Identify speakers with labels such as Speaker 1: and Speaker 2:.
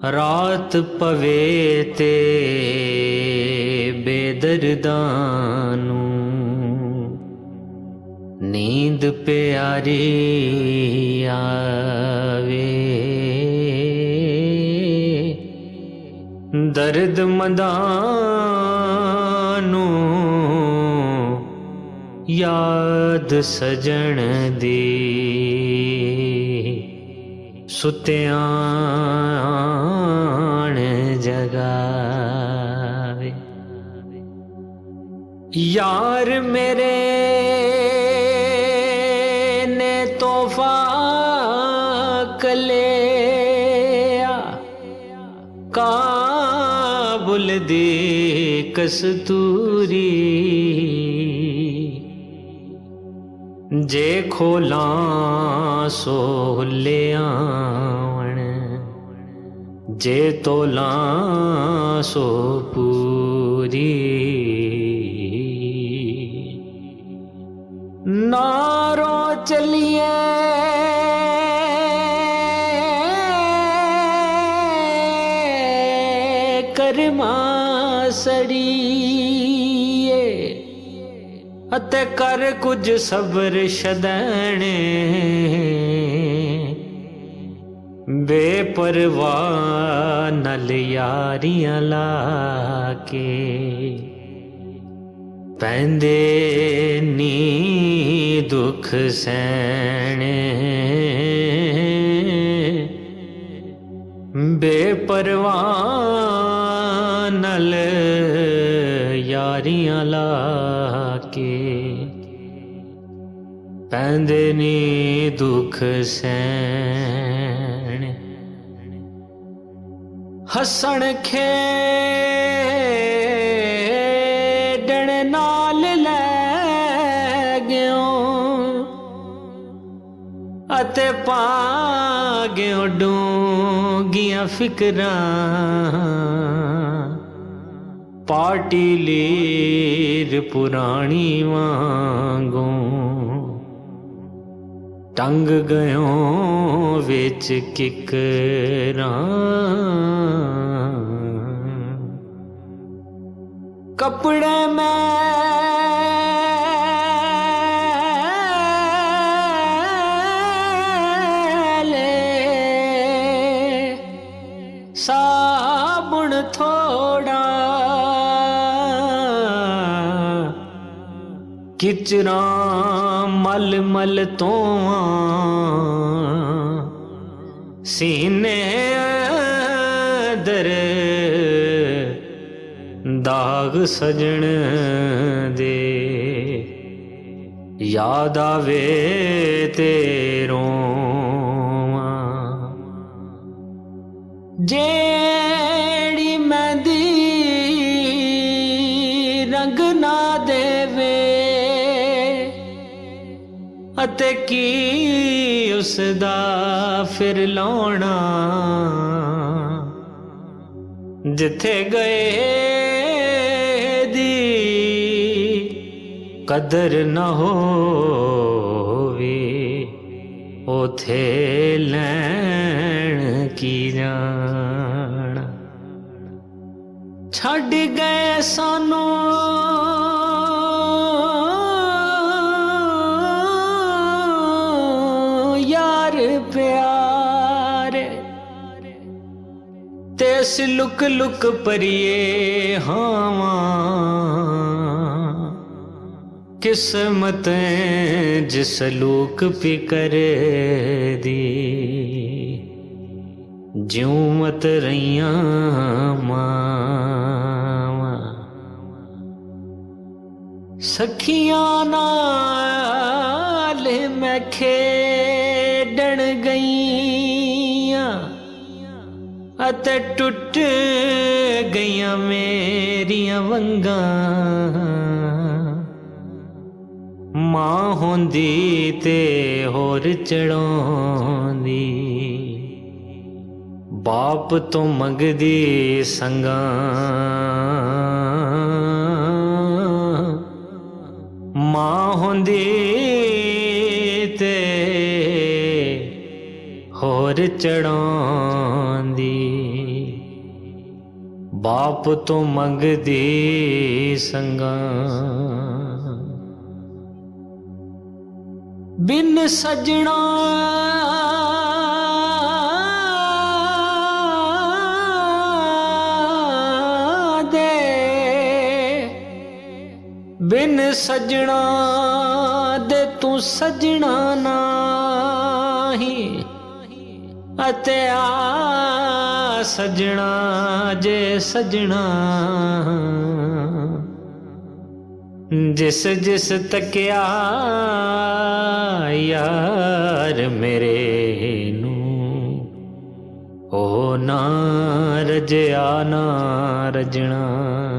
Speaker 1: रात पवे ते बेदर्दानू नींद प्यारी आवे। दर्द मदानू याद सजन दी सुत्याण जगावे। यार मेरे ने तोहफा कलिया काबुल दी कस्तूरी। जे खोला सो ले आवन जे तोला सो पूरी। नारो चलिए करमा सड़िए अते कर कुछ सबर शदैने। बेपरवाह नल यारियां लाके पैंदे नी दुख सहने। बेपरवाह नल यारियां लाके पैंदे नी दुख सहने। हसन खेडण नाल लै गयो अते पा गयो डूंगियां फिकरां। पार्टी लीर पुरानी वांगू टंग गयो विच किकरां। कपड़े मैले साबुन थोड़ा किचरा मल मल तो सीने दर दाग सजन दे। याद आवे तेरों जेड़ी मेहंदी रंग ना देवे अते की उसदा फिर लाउणा। जिथे गए दी कदर न होवे ओथे लैण की जाना। छड़ गए सानू यार प्यारे तेस लुक लुक परिए हावा। किस्मत जिस लूक पी कर दी ज्यों मत रहिया मावा। सखियां नाल मैं खेडण गईयां अते टुट गईयां मेरियां वंगां। मां होंदी ते होर चढ़ाउंदी बाप तो मंगदी संगां। मां होंदी ते होर चढ़ाउंदी ਬਾਪ ਤੋਂ ਮੰਗਦੀ ਸੰਗਾਂ। ਬਿਨ ਸਜਣਾ ਦੇ, ਬਿਨ ਸਜਣਾ ਦੇ ਤੂੰ ਸਜਣਾ ਨਹੀਂ, ਅਤੇ ਆ ਸਜਣਾ ਜੇ ਸਜਣਾ। ਜਿਸ ਜਿਸ ਤੱਕਿਆ ਯਾਰ ਮੇਰੇ ਨੂੰ, ਉਹ ਨਾ ਰਜਿਆ ਨਾ ਰਜਣਾ।